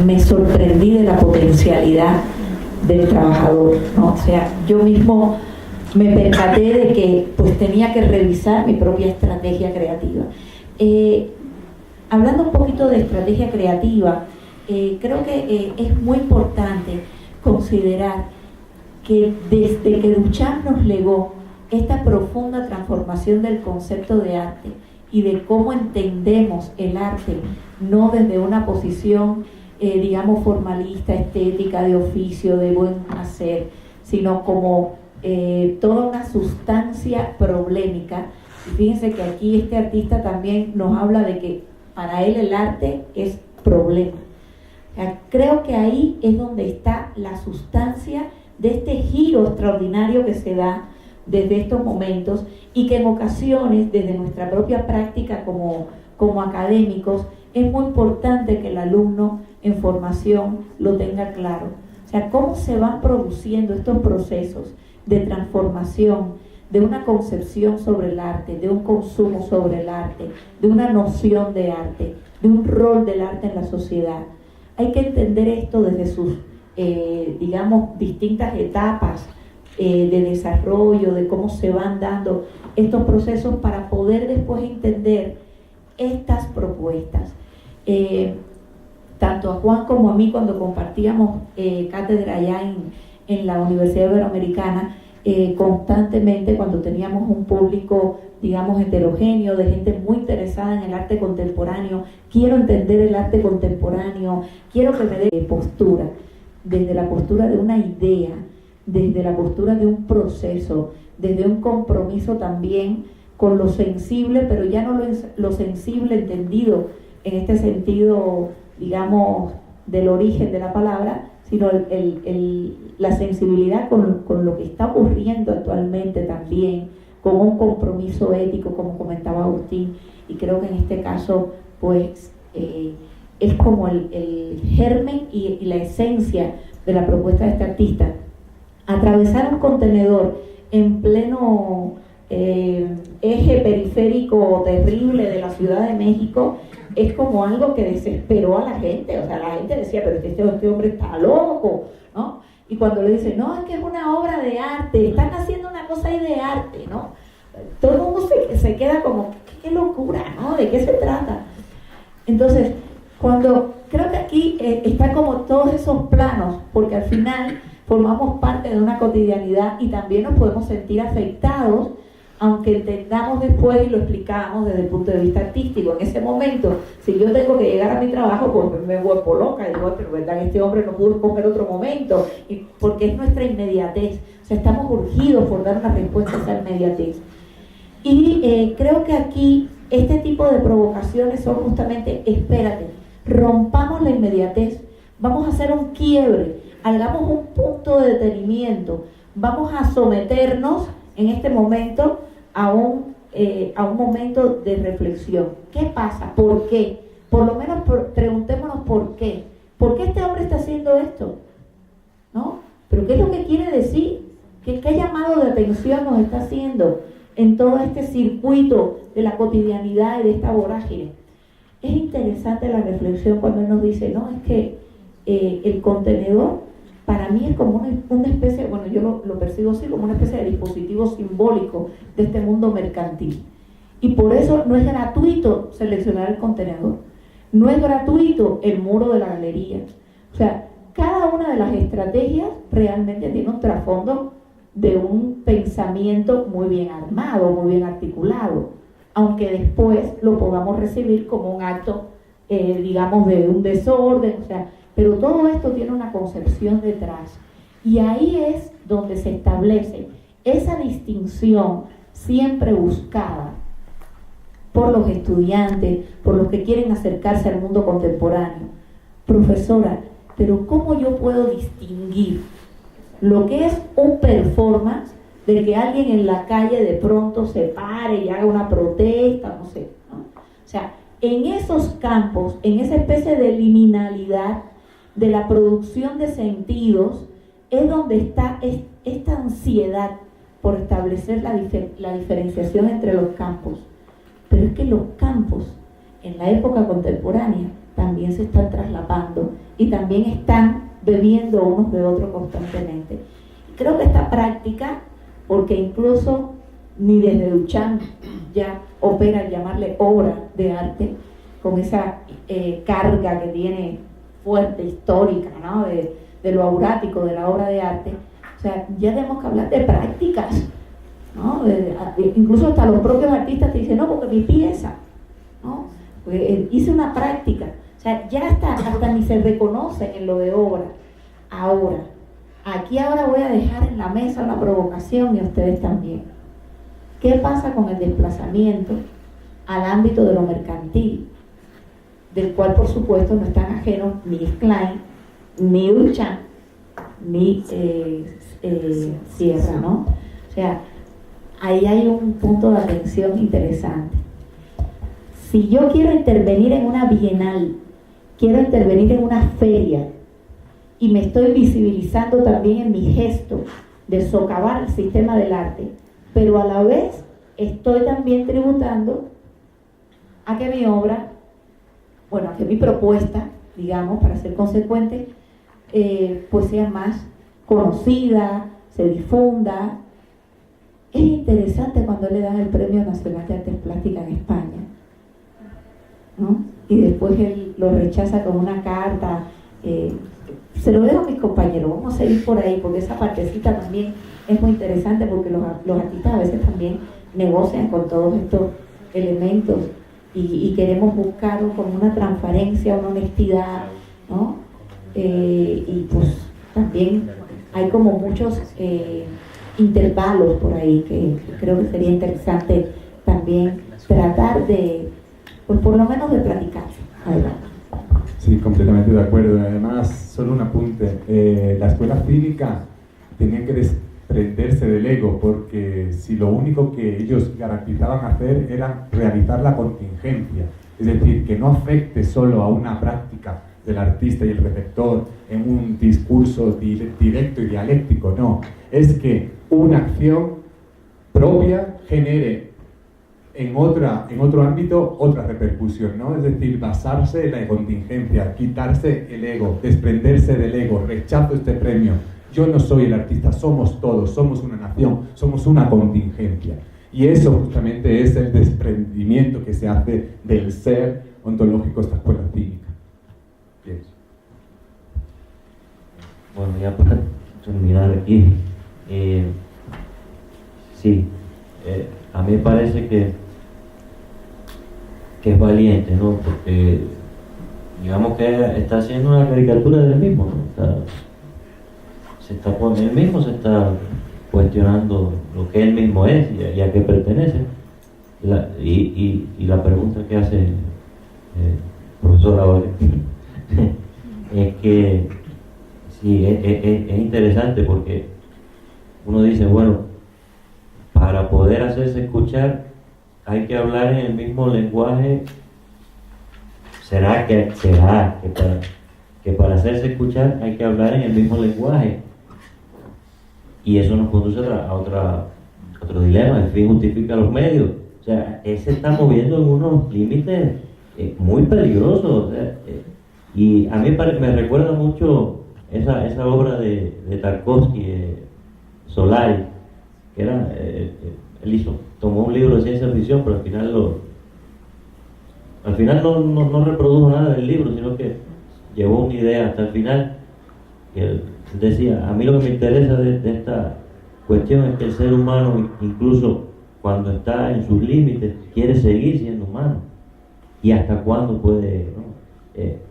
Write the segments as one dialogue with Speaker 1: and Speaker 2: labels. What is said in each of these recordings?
Speaker 1: me sorprendí de la potencialidad del trabajador, ¿no? O sea, yo mismo me percaté de que pues tenía que revisar mi propia estrategia creativa. Hablando un poquito de estrategia creativa, creo que es muy importante considerar que desde que Duchamp nos legó esta profunda transformación del concepto de arte y de cómo entendemos el arte, no desde una posición, digamos, formalista, estética, de oficio, de buen hacer, sino como toda una sustancia problemática. Y fíjense que aquí este artista también nos habla de que para él el arte es problema. O sea, creo que ahí es donde está la sustancia de este giro extraordinario que se da desde estos momentos y que en ocasiones, desde nuestra propia práctica como académicos, es muy importante que el alumno en formación lo tenga claro. O sea, cómo se van produciendo estos procesos de transformación de una concepción sobre el arte, de un consumo sobre el arte, de una noción de arte, de un rol del arte en la sociedad. Hay que entender esto desde sus, digamos, distintas etapas de desarrollo, de cómo se van dando estos procesos para poder después entender estas propuestas. Tanto a Juan como a mí, cuando compartíamos cátedra allá en la Universidad Iberoamericana, constantemente, cuando teníamos un público, digamos, heterogéneo, de gente muy interesada en el arte contemporáneo, quiero entender el arte contemporáneo, quiero que me dé postura, desde la postura de una idea, desde la postura de un proceso, desde un compromiso también con lo sensible, pero ya no lo sensible entendido en este sentido, digamos, del origen de la palabra, sino la sensibilidad con lo que está ocurriendo actualmente también, con un compromiso ético, como comentaba Agustín, y creo que en este caso, pues, es como el germen y la esencia de la propuesta de este artista. Atravesar un contenedor en pleno eje periférico terrible de la Ciudad de México es como algo que desesperó a la gente. O sea, la gente decía, pero este hombre está loco, ¿no? Y cuando le dicen, no, es que es una obra de arte, están haciendo una cosa ahí de arte, ¿no? Todo el mundo se queda como, qué locura, ¿no? ¿De qué se trata? Entonces, creo que aquí están como todos esos planos, porque al final formamos parte de una cotidianidad y también nos podemos sentir afectados, aunque entendamos después y lo explicamos desde el punto de vista artístico. En ese momento, si yo tengo que llegar a mi trabajo, pues me vuelvo loca y digo, pero verdad, este hombre no pudo coger otro momento, y porque es nuestra inmediatez. O sea, estamos urgidos por dar una respuesta a esa inmediatez. Y creo que aquí este tipo de provocaciones son justamente, espérate, rompamos la inmediatez, vamos a hacer un quiebre, hagamos un punto de detenimiento, vamos a someternos en este momento a un momento de reflexión. ¿Qué pasa? ¿Por qué? Por lo menos preguntémonos por qué. ¿Por qué este hombre está haciendo esto? ¿No? ¿Pero qué es lo que quiere decir? ¿Qué llamado de atención nos está haciendo en todo este circuito de la cotidianidad y de esta vorágine? Es interesante la reflexión cuando él nos dice, no, es que el contenedor para mí es como una especie, bueno, yo lo percibo así, como una especie de dispositivo simbólico de este mundo mercantil. Y por eso no es gratuito seleccionar el contenedor, no es gratuito el muro de la galería. O sea, cada una de las estrategias realmente tiene un trasfondo de un pensamiento muy bien armado, muy bien articulado, aunque después lo podamos recibir como un acto, digamos, de un desorden, o sea, pero todo esto tiene una concepción detrás. Y ahí es donde se establece esa distinción siempre buscada por los estudiantes, por los que quieren acercarse al mundo contemporáneo. Profesora, pero ¿cómo yo puedo distinguir lo que es un performance de que alguien en la calle de pronto se pare y haga una protesta, no sé, ¿no? O sea, en esos campos, en esa especie de liminalidad de la producción de sentidos, es donde está esta ansiedad por establecer la diferenciación entre los campos. Pero es que los campos en la época contemporánea también se están traslapando y también están bebiendo unos de otros constantemente. Creo que esta práctica, porque incluso ni desde Duchamp ya opera el llamarle obra de arte, con esa carga que tiene fuerte, histórica, ¿no? de lo aurático de la obra de arte. O sea, ya tenemos que hablar de prácticas, ¿no? Incluso hasta los propios artistas te dicen, no, porque mi pieza, ¿no? Pues, hice una práctica. O sea, ya hasta ni se reconoce en lo de obra. Ahora voy a dejar en la mesa una provocación, y a ustedes también. ¿Qué pasa con el desplazamiento al ámbito de lo mercantil? Del cual, por supuesto, no están ajenos ni Klein, ni Duchamp, ni Sierra, ¿no? O sea, ahí hay un punto de atención interesante. Si yo quiero intervenir en una bienal, quiero intervenir en una feria, y me estoy visibilizando también en mi gesto de socavar el sistema del arte, pero a la vez estoy también tributando a que mi obra, a que mi propuesta, digamos, para ser consecuente, pues sea más conocida, se difunda. Es interesante cuando le dan el Premio Nacional de Artes Plásticas en España, ¿no? Y después él lo rechaza con una carta. Se lo dejo a mis compañeros, vamos a seguir por ahí, porque esa partecita también es muy interesante, porque los artistas a veces también negocian con todos estos elementos y queremos buscar como una transparencia, una honestidad, ¿no? Y pues también hay como muchos intervalos por ahí que creo que sería interesante también tratar de, pues por lo menos de platicar. Adelante.
Speaker 2: Sí, completamente de acuerdo. Además, solo un apunte. La escuela cívica tenía que desprenderse del ego, porque si lo único que ellos garantizaban hacer era realizar la contingencia, es decir, que no afecte solo a una práctica del artista y el receptor en un discurso directo y dialéctico, no, es que una acción propia genere en otro ámbito otra repercusión, ¿no? Es decir, basarse en la contingencia, quitarse el ego, desprenderse del ego, rechazo este premio. Yo no soy el artista, somos todos, somos una nación, somos una contingencia. Y eso justamente es el desprendimiento que se hace del ser ontológico de esta escuela cívica. Bien.
Speaker 3: Bueno, ya para terminar aquí, sí, a mí me parece que es valiente, ¿no? Porque digamos que está haciendo una caricatura del mismo, ¿no? Él mismo se está cuestionando lo que él mismo es y a qué pertenece. Y la pregunta que hace el profesor ahora es que sí, es interesante, porque uno dice, bueno, para poder hacerse escuchar hay que hablar en el mismo lenguaje. ¿Será que para hacerse escuchar hay que hablar en el mismo lenguaje? Y eso nos conduce a otro dilema: el fin justifica los medios. O sea, él se está moviendo en unos límites muy peligrosos. O sea, y a mí me recuerda mucho esa obra de Tarkovsky, Solaris, que era, él tomó un libro de ciencia ficción, pero al final no reprodujo nada del libro, sino que llevó una idea hasta el final. Y él decía, a mí lo que me interesa de esta cuestión es que el ser humano, incluso cuando está en sus límites, quiere seguir siendo humano. Y hasta cuándo puede, ¿no?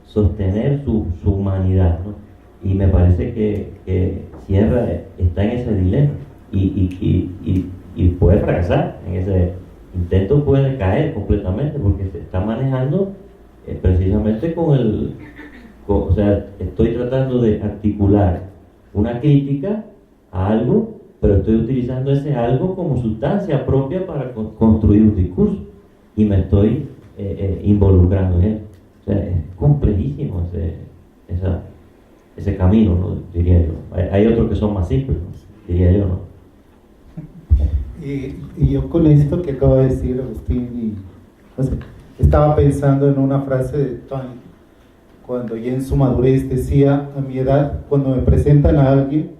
Speaker 3: Sostener su humanidad, ¿no? Y me parece que Sierra está en ese dilema y puede fracasar en ese intento, puede caer completamente, porque se está manejando precisamente o sea, estoy tratando de articular una crítica a algo, pero estoy utilizando ese algo como sustancia propia para construir un discurso, y me estoy involucrando en él. O sea, es complejísimo ese camino, ¿no? Diría yo. Hay otros que son más simples, ¿no? Diría yo, ¿no?
Speaker 4: Y yo con esto que acaba de decir Agustín, estaba pensando en una frase de Twain, cuando ya en su madurez decía, a mi edad, cuando me presentan a alguien,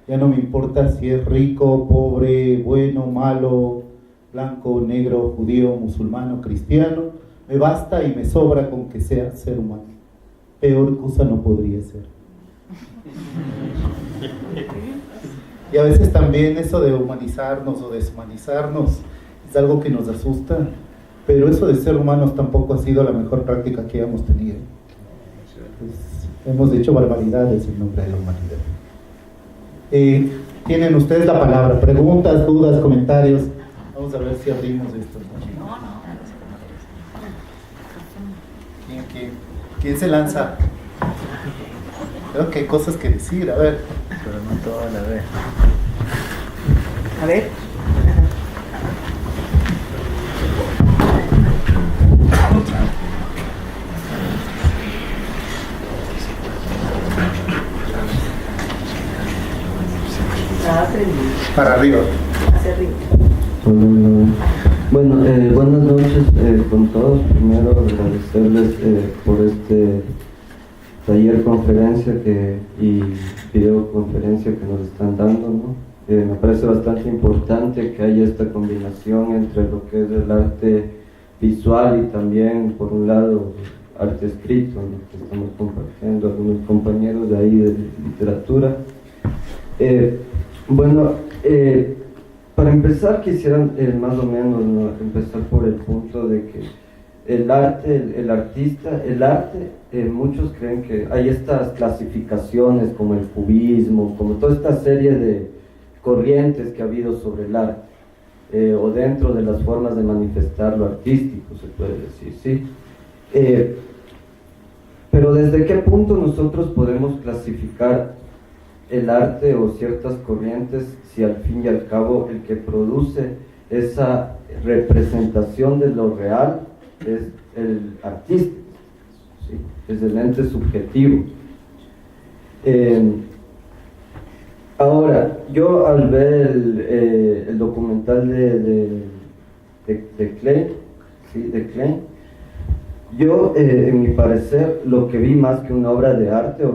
Speaker 4: ya no me importa si es rico, pobre, bueno, malo, blanco, negro, judío, musulmán o cristiano, me basta y me sobra con que sea ser humano. Peor cosa no podría ser. Y a veces también eso de humanizarnos o deshumanizarnos es algo que nos asusta, pero eso de ser humanos tampoco ha sido la mejor práctica que hemos tenido. Pues, hemos hecho barbaridades en nombre de la humanidad. Tienen ustedes la palabra, preguntas, dudas, comentarios. Vamos a ver si abrimos esto. ¿Quién se lanza? Creo que hay cosas que decir, a ver.
Speaker 5: Pero no toda la vez.
Speaker 6: A ver.
Speaker 4: Para arriba.
Speaker 6: Hacia arriba.
Speaker 5: Bueno, buenas noches con todos. Primero agradecerles por este taller, conferencia y videoconferencia que nos están dando, ¿no? Me parece bastante importante que haya esta combinación entre lo que es el arte visual y también, por un lado, arte escrito, ¿no? Que estamos compartiendo algunos compañeros de ahí de literatura. Para empezar quisiera más o menos, ¿no?, empezar por el punto de que el arte, el artista, el arte, muchos creen que hay estas clasificaciones como el cubismo, como toda esta serie de corrientes que ha habido sobre el arte, o dentro de las formas de manifestar lo artístico, se puede decir, ¿sí? Pero ¿desde qué punto nosotros podemos clasificar el arte o ciertas corrientes si al fin y al cabo el que produce esa representación de lo real es el artista, ¿sí? Es el ente subjetivo? Ahora, yo al ver el documental de Klein, ¿sí?, de Klein, yo, en mi parecer, lo que vi más que una obra de arte o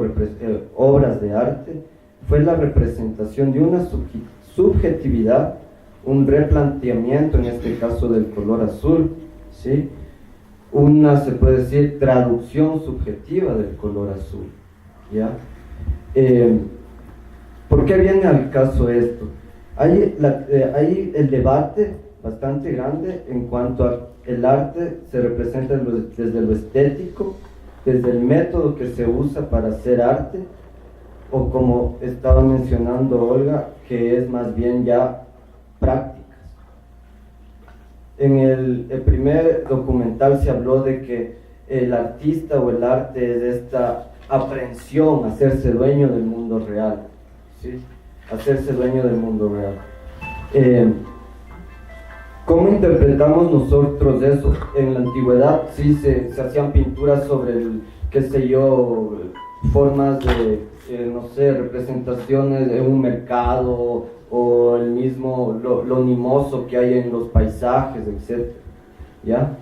Speaker 5: obras de arte fue la representación de una subjetividad, un replanteamiento, en este caso del color azul, ¿sí? Una, se puede decir, traducción subjetiva del color azul, ¿ya? ¿Por qué viene al caso esto? Hay el debate bastante grande en cuanto a el arte se representa desde lo estético, desde el método que se usa para hacer arte, o como estaba mencionando Olga, que es más bien ya prácticas. En el primer documental se habló de que el artista o el arte es esta aprehensión, hacerse dueño del mundo real, ¿sí? Hacerse dueño del mundo real. ¿Cómo interpretamos nosotros eso? En la antigüedad sí se hacían pinturas sobre qué sé yo, formas de, no sé, representaciones de un mercado o el mismo, lo animoso que hay en los paisajes, etc. ¿Ya?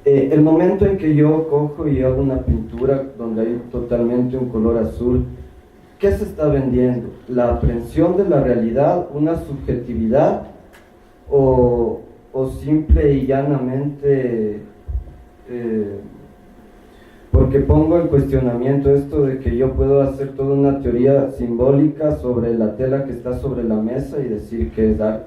Speaker 5: El momento en que yo cojo y hago una pintura donde hay totalmente un color azul, ¿qué se está vendiendo? ¿La aprehensión de la realidad, una subjetividad, o simple y llanamente porque pongo en cuestionamiento esto de que yo puedo hacer toda una teoría simbólica sobre la tela que está sobre la mesa y decir que es arte?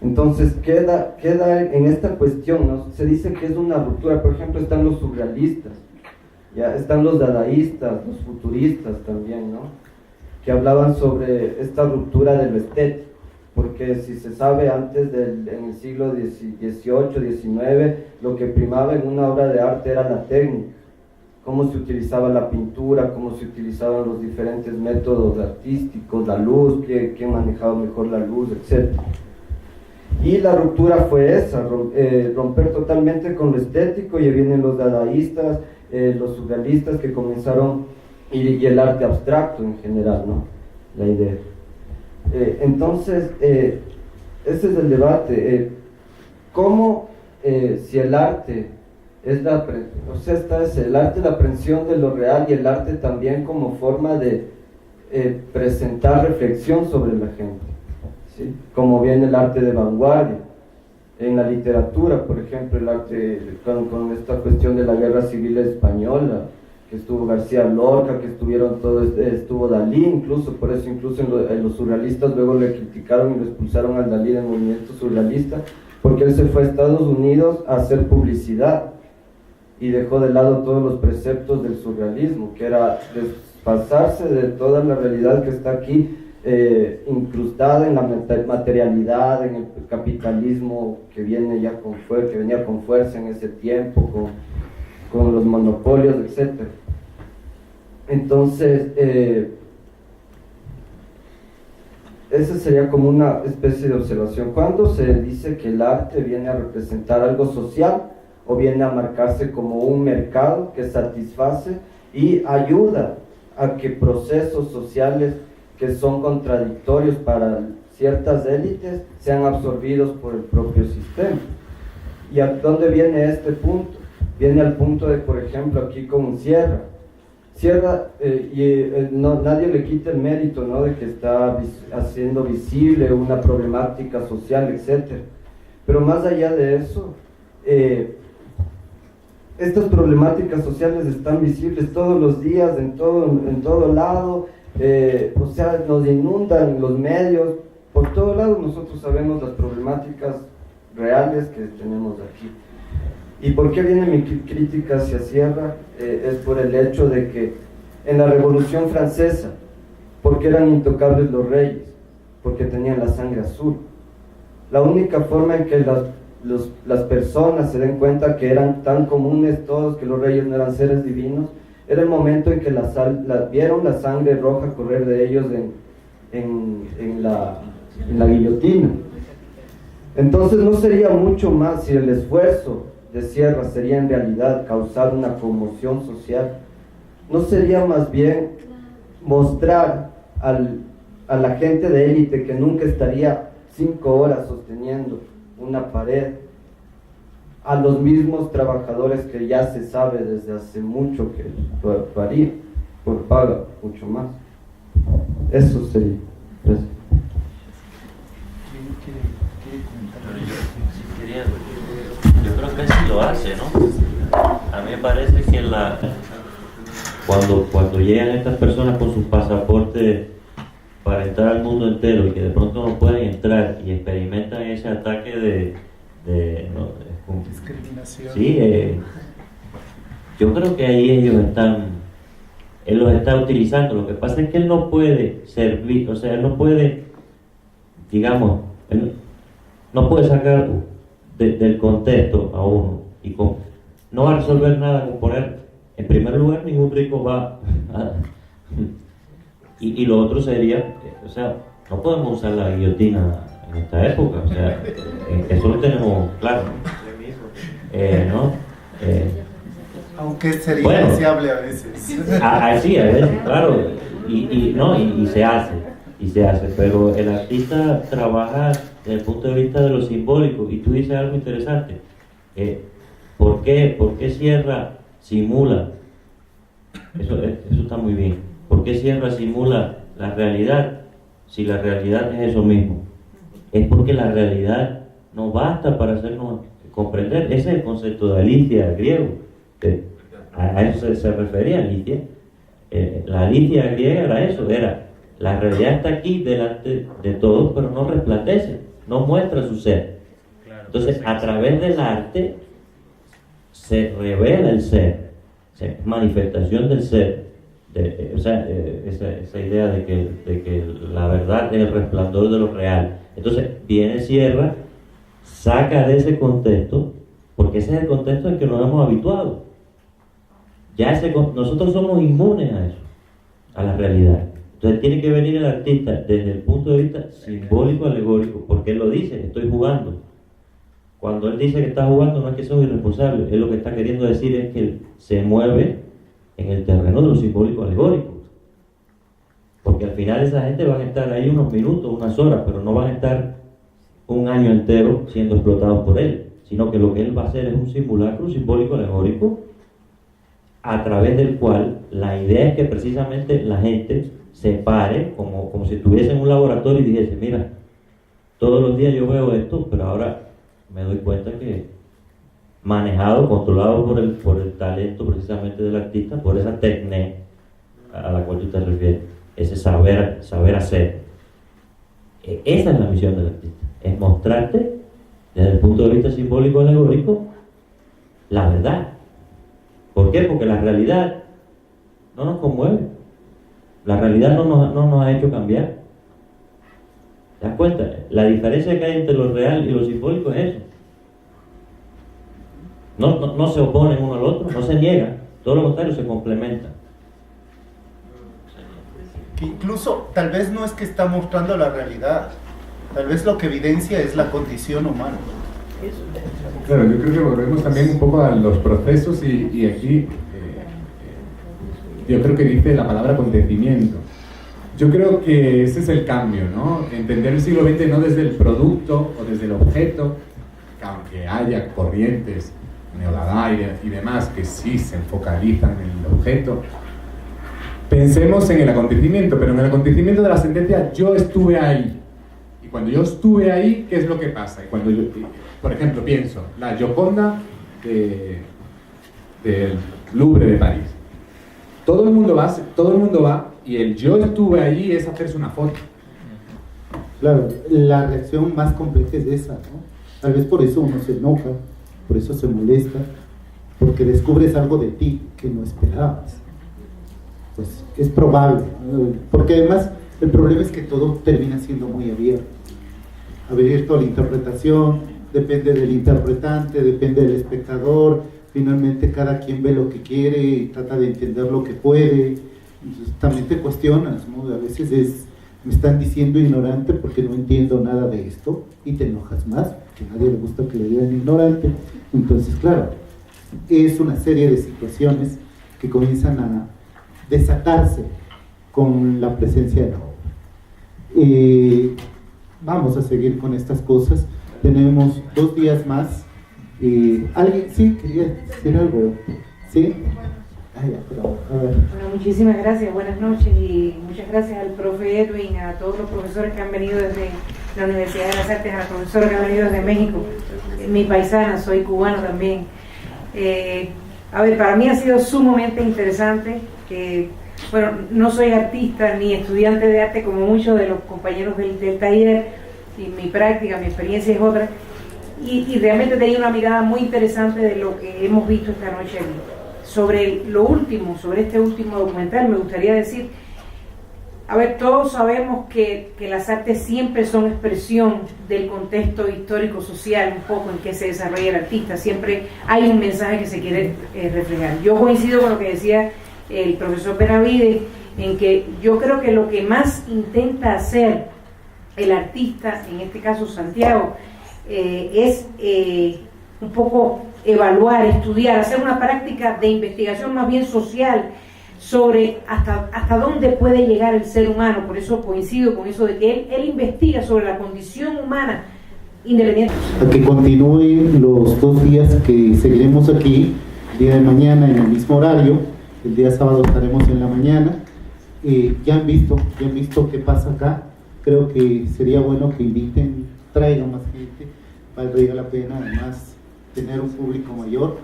Speaker 5: Entonces queda en esta cuestión, ¿no? Se dice que es una ruptura. Por ejemplo, están los surrealistas, ya están los dadaístas, los futuristas también, ¿no?, que hablaban sobre esta ruptura de lo estético, porque si se sabe, antes en el siglo XVIII, XIX, lo que primaba en una obra de arte era la técnica, cómo se utilizaba la pintura, cómo se utilizaban los diferentes métodos artísticos, la luz, quién manejaba mejor la luz, etc. Y la ruptura fue esa, romper totalmente con lo estético, y vienen los dadaístas, los surrealistas que comenzaron, y el arte abstracto en general, ¿no?, la idea. Entonces, ese es el debate. ¿Cómo, si el arte o sea, es el arte, la aprehensión de lo real, y el arte también como forma de presentar reflexión sobre la gente, ¿sí? Como viene el arte de vanguardia. En la literatura, por ejemplo, el arte con esta cuestión de la guerra civil española, que estuvo García Lorca, que estuvo Dalí, incluso, por eso incluso en los surrealistas luego le criticaron y lo expulsaron al Dalí del movimiento surrealista, porque él se fue a Estados Unidos a hacer publicidad y dejó de lado todos los preceptos del surrealismo, que era desfasarse de toda la realidad que está aquí, incrustada en la materialidad, en el capitalismo que viene ya que venía con fuerza en ese tiempo, con los monopolios, etc. Entonces, esa sería como una especie de observación. ¿Cuándo se dice que el arte viene a representar algo social o viene a marcarse como un mercado que satisface y ayuda a que procesos sociales que son contradictorios para ciertas élites sean absorbidos por el propio sistema? ¿Y a dónde viene este punto? Viene al punto de, por ejemplo, aquí con Sierra, nadie le quita el mérito, ¿no?, de que está haciendo visible una problemática social, etc. Pero más allá de eso, estas problemáticas sociales están visibles todos los días, en todo lado. O sea, nos inundan los medios, por todo lado nosotros sabemos las problemáticas reales que tenemos aquí. ¿Y por qué viene mi crítica hacia Sierra? Es por el hecho de que en la Revolución Francesa, ¿por qué eran intocables los reyes? Porque tenían la sangre azul. La única forma en que las personas se den cuenta que eran tan comunes todos, que los reyes no eran seres divinos, era el momento en que vieron la sangre roja correr de ellos en la guillotina. Entonces, ¿no sería mucho más si el esfuerzo de Sierra sería en realidad causar una conmoción social? ¿No sería más bien mostrar a la gente de élite que nunca estaría 5 horas sosteniendo una pared, a los mismos trabajadores que ya se sabe desde hace mucho que paga mucho más? Eso sería. Gracias.
Speaker 3: Yo creo que sí lo hace, ¿no? A mí me parece que cuando llegan estas personas con sus pasaportes para entrar al mundo entero y que de pronto no pueden entrar y experimentan ese ataque de
Speaker 4: discriminación.
Speaker 3: Sí, yo creo que ahí él los está utilizando. Lo que pasa es que él no puede servir, o sea, él no puede, digamos, él no puede sacar del contexto a uno y no va a resolver nada con poner, en primer lugar, ningún rico va a, y lo otro sería, o sea, no podemos usar la guillotina en esta época, o sea, eso lo tenemos claro, ¿no?
Speaker 4: Aunque sería deseable a veces.
Speaker 3: Sí, a veces, claro, y se hace, pero el artista trabaja desde el punto de vista de lo simbólico, y tú dices algo interesante. ¿Por qué Sierra simula? Eso está muy bien. ¿Por qué Sierra simula la realidad si la realidad es eso mismo? Es porque la realidad no basta para hacernos comprender. Ese es el concepto de Alicia griego. A eso se refería Alicia. La Alicia griega era eso, era la realidad está aquí delante de todos, pero no resplandece, no muestra su ser. Entonces, a través del arte se revela el ser, manifestación del ser. Esa idea de que la verdad es el resplandor de lo real. Entonces viene Sierra, saca de ese contexto, porque ese es el contexto al que nos hemos habituado. Nosotros somos inmunes a eso, a la realidad. Entonces tiene que venir el artista desde el punto de vista simbólico, alegórico, porque él lo dice, estoy jugando. Cuando él dice que está jugando, no es que sea un irresponsable, él lo que está queriendo decir es que él se mueve en el terreno de lo simbólico alegórico, porque al final esa gente van a estar ahí unos minutos, unas horas, pero no van a estar un año entero siendo explotados por él, sino que lo que él va a hacer es un simulacro simbólico alegórico a través del cual la idea es que precisamente la gente se pare como si estuviese en un laboratorio y dijese, mira, todos los días yo veo esto, pero ahora me doy cuenta que manejado, controlado por el talento precisamente del artista, por esa técnica a la cual tú te refieres, ese saber hacer. Esa es la misión del artista, es mostrarte desde el punto de vista simbólico alegórico la verdad. ¿Por qué? Porque la realidad no nos conmueve, la realidad no nos ha hecho cambiar. ¿Te das cuenta? La diferencia que hay entre lo real y lo simbólico es eso. No se oponen uno al otro, no se niegan, todo lo contrario, se complementan.
Speaker 4: Que incluso tal vez no es que está mostrando la realidad, tal vez lo que evidencia es la condición humana.
Speaker 2: Claro, yo creo que volvemos también un poco a los procesos y aquí yo creo que dice la palabra acontecimiento. Yo creo que ese es el cambio, ¿no? Entender el siglo XX no desde el producto o desde el objeto, que aunque haya corrientes neodadae y demás que sí se focalizan en el objeto, pensemos en el acontecimiento, pero en el acontecimiento de la sentencia yo estuve ahí. Y cuando yo estuve ahí, ¿qué es lo que pasa? Y cuando yo, por ejemplo, pienso, la Gioconda del Louvre de París. Todo el mundo va y el yo estuve ahí es hacerse una foto.
Speaker 4: Claro, la reacción más compleja es esa, ¿no? Tal vez por eso uno se enoja, por eso se molesta, porque descubres algo de ti que no esperabas. Pues es probable, ¿no? Porque además el problema es que todo termina siendo muy abierto a la interpretación, depende del interpretante, depende del espectador, finalmente cada quien ve lo que quiere y trata de entender lo que puede. Entonces también te cuestionas, ¿no? A veces me están diciendo ignorante porque no entiendo nada de esto, y te enojas más, que a nadie le gusta que le digan ignorante. Entonces, claro, es una serie de situaciones que comienzan a desatarse con la presencia de la obra. Vamos a seguir con estas cosas. Tenemos 2 días más. ¿Alguien? Sí, quería decir algo. ¿Sí? Pero, a ver.
Speaker 7: Bueno, muchísimas gracias, buenas noches, y muchas gracias al profe Edwin, a todos los profesores que han venido desde la Universidad de las Artes, a la profesora que ha venido desde México, mi paisana, soy cubano también. A ver, para mí ha sido sumamente interesante, bueno, no soy artista ni estudiante de arte como muchos de los compañeros del taller, y mi práctica, mi experiencia es otra, y realmente tenía una mirada muy interesante de lo que hemos visto esta noche aquí. Sobre este último documental, me gustaría decir, a ver, todos sabemos que las artes siempre son expresión del contexto histórico, social, un poco en que se desarrolla el artista, siempre hay un mensaje que se quiere reflejar. Yo coincido con lo que decía el profesor Benavides, en que yo creo que lo que más intenta hacer el artista, en este caso Santiago, es un poco evaluar, estudiar, hacer una práctica de investigación más bien social sobre hasta dónde puede llegar el ser humano. Por eso coincido con eso de que él investiga sobre la condición humana independiente.
Speaker 4: A que continúen los 2 días que seguiremos aquí, el día de mañana en el mismo horario, el día sábado estaremos en la mañana. Ya han visto qué pasa acá. Creo que sería bueno que inviten, traigan más gente, valdría la pena además tener un público mayor.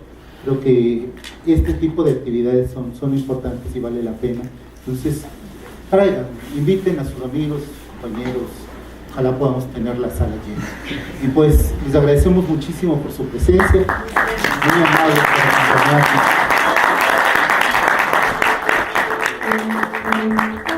Speaker 4: Creo que este tipo de actividades son importantes y vale la pena. Entonces, traigan, inviten a sus amigos, compañeros, ojalá podamos tener la sala llena. Y pues, les agradecemos muchísimo por su presencia, muy amables por acompañarnos.